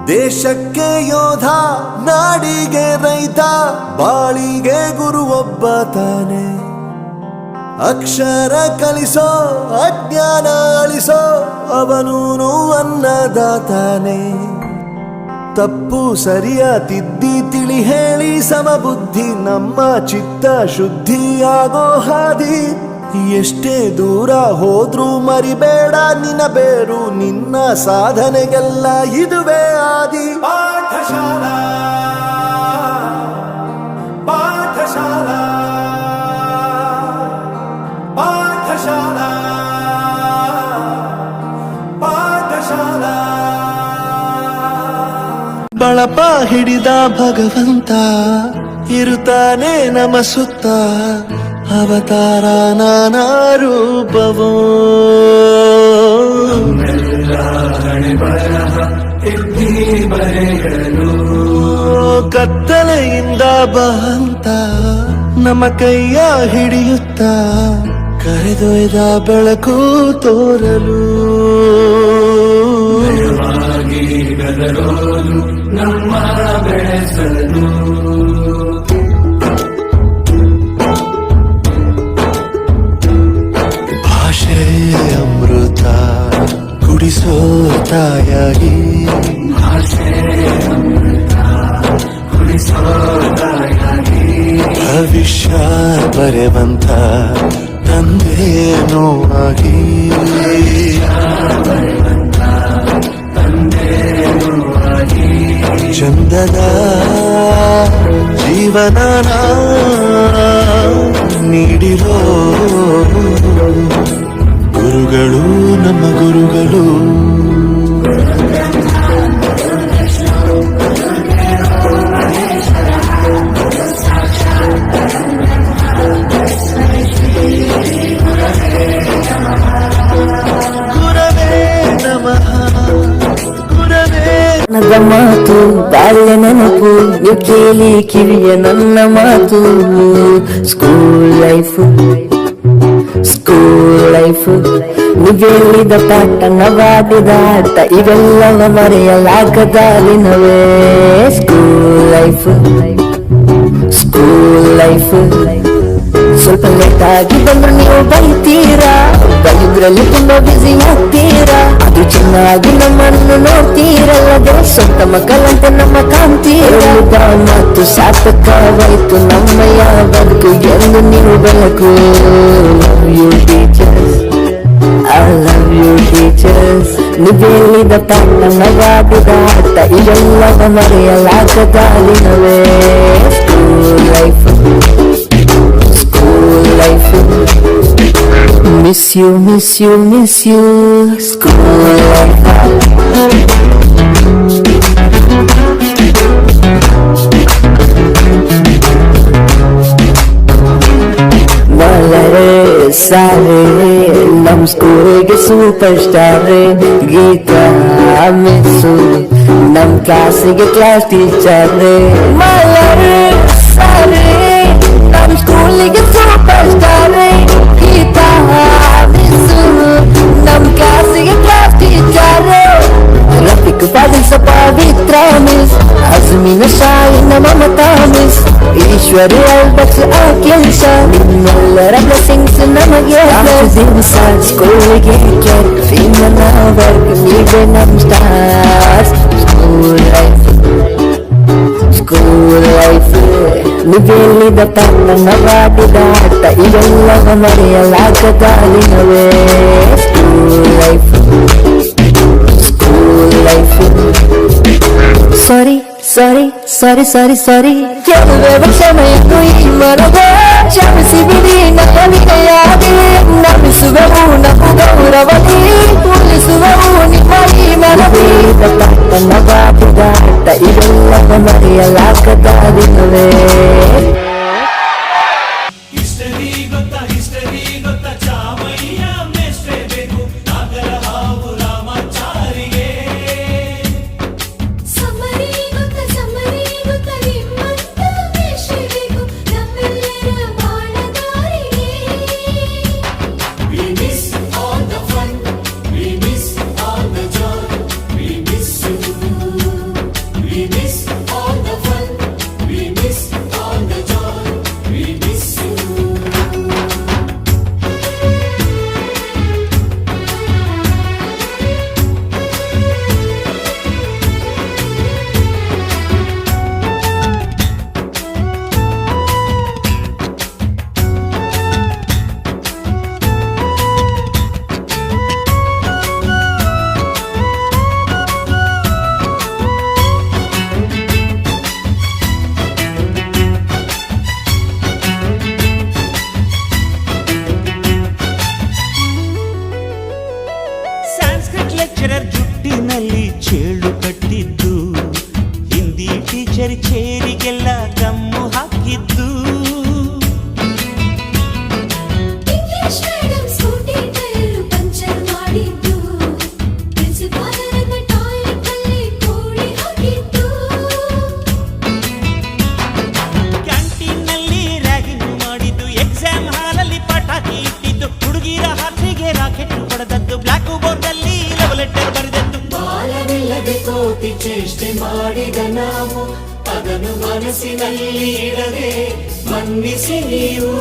ದೇಶಕ್ಕೆ ಯೋಧ, ನಾಡಿಗೆ ರೈತ, ಬಾಳಿಗೆ ಗುರು ಒಬ್ಬ ತಾನೆ. ಅಕ್ಷರ ಕಲಿಸೋ, ಅಜ್ಞಾನ ಅಳಿಸೋ, ಅವನೂನು ಅನ್ನದಾತಾನೆ. ತಪ್ಪು ಸರಿಯ ತಿದ್ದಿ ತಿಳಿ ಹೇಳಿ ಸಮಬುದ್ಧಿ ನಮ್ಮ ಚಿತ್ತ ಶುದ್ಧಿಯಾಗೋ ಹಾದಿ. ಎಷ್ಟೇ ದೂರ ಹೋದ್ರೂ ಮರಿಬೇಡ ನಿನ್ನ ಬೇರು, ನಿನ್ನ ಸಾಧನೆಗೆಲ್ಲ ಇದುವೇ ಆದಿ. ಪಾಠಶಾಲಾ ಪಾಠಶಾಲಾ ಪಾಠಶಾಲಾ ಪಾಠಶಾಲಾ. ಬಳಪ ಹಿಡಿದ ಭಗವಂತ ಇರುತ್ತಾನೆ ನಮ ಸುತ್ತ, ಅವತಾರ ನಾನಾ ರೂಪವೋ. ಕತ್ತಲೆಯಿಂದ ಬಹಂತ ನಮ್ಮ ಕೈಯ ಹಿಡಿಯುತ್ತ, ಕರೆದೊಯ್ದ ಬೆಳಕು ತೋರಲು. ನಮ್ಮ ಬೆಳೆಸಲು ಅಮೃತ ಕುಡಿಸೋ ತಾಯಾಗಿ, ಭವಿಷ್ಯ ಬರೆವಂತ ತಂದೇನೋ ಆಗಿ. ಚಂದದ ಜೀವನ ನೀಡಿರೋ ಗುರುಗಳು ನಮ್ಮ ಗುರುಗಳು. ಗುರವೇ ನಮಃ, ಗುರವೇ. ನನ್ನ ಮಾತು ಬಾಲ್ಯ ನೆನಪು, ನೀವು ಕೇಳಿ ಕಿವಿಯ ನನ್ನ ಮಾತು. ಸ್ಕೂಲ್ ಲೈಫ್ ನೀವೇಳಿದ ಪಾಠ, ನವಾಡಿದ ಆಟ, ಇವೆಲ್ಲವ ಮರೆಯಲಾಗದ ದಿನವೇ. ಸ್ಕೂಲ್ ಲೈಫ್ ಸ್ವಲ್ಪ ಲೇಟ್ ಆಗಿ ಬಂದ್ರು ನೀವು ಬೈತೀರಾ, ಬೈದ್ರಲ್ಲಿ ತುಂಬಾ ಬಿಸಿ ಆಗ್ತೀರಾ. ಅದು ಚೆನ್ನಾಗಿ ನಮ್ಮನ್ನು ನೋಡ್ತೀರಲ್ಲದೆ, ಸ್ವಂತ ಮಕ್ಕಳಂತೆ ನಮ್ಮ ಕಾಣ್ತೀರಾ. ಮತ್ತು ಸಾರ್ಥಕವಾಯ್ತು ನಮ್ಮಯ್ಯ ಬದುಕು ಎಂದು ನೀವು ಬೆಳಕು. Love you teachers, I love you teachers. ನೀವೇಳಿದ ಪಾಠ, ನವಾಡಿದ ಆಟ, ಇವೆಲ್ಲವ ಮರೆಯಲಾಗದ ದಿನವೇ. School life miss you, miss you, miss you. School life. Malare sare nam school ge superstar Geeta missu nam class ge class teacher. Malare sare nam school ge superstar Geeta missu nam class ge class teacher. Rafik Fadil sa pavitra miss, Azmina Shahina Mamata miss, Ishwari Albert Akilsha, Nimmellera blessings namage bless. School ge get Fimana work nive nam stars. School life ನೀವೇಳಿದ ಪಾಠ, ನವಾಡಿದ ಆಟ, ಇವೆಲ್ಲವ ಮರೆಯಲಾಗದ ದಿನವೇ. School life ಸಾರಿ ಕೆಲವೇ ಕ್ಷಮೆಯನ್ನು ಈ ಮರದ ಕ್ಷಮಿಸಿ ಬಿಡಿ ನಮ್ಮ ವಿನಯಾಗಿ. ನಮಿಸುವೆವು ನಮ್ಮ ಗೌರವದಿ, ಉಳಿಸುವೆವು ನಿಮ್ಮ ಈ ಮನವಿ. ಪಾಠ, ನವಾಡಿದ ಆಟ, ಇವೆಲ್ಲವ ಮರೆಯಲಾಗದ ದಿನವೇ. ಚೇಷ್ಟೆ ಮಾಡಿದ ನಾವು ಅದನ್ನು ಮನಸ್ಸಿನಲ್ಲಿ ಇಡದೆ ಮನ್ನಿಸಿ ನೀವು.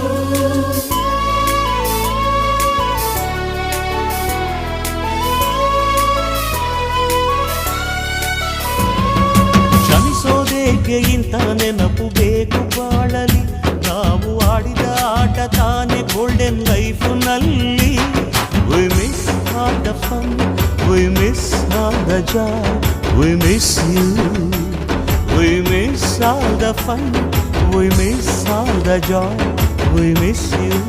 ಕ್ಷಮಿಸೋದೇಕೆ ಇಂಥ ನೆನಪು ಬೇಕು ಬಾಳಲಿ, ನಾವು ಆಡಿದ ಆಟ ತಾನೆ golden ಲೈಫ್ನಲ್ಲಿ. We miss all the fun, we miss all the joy, we miss you. We miss all the fun, we miss all the joy, we miss you.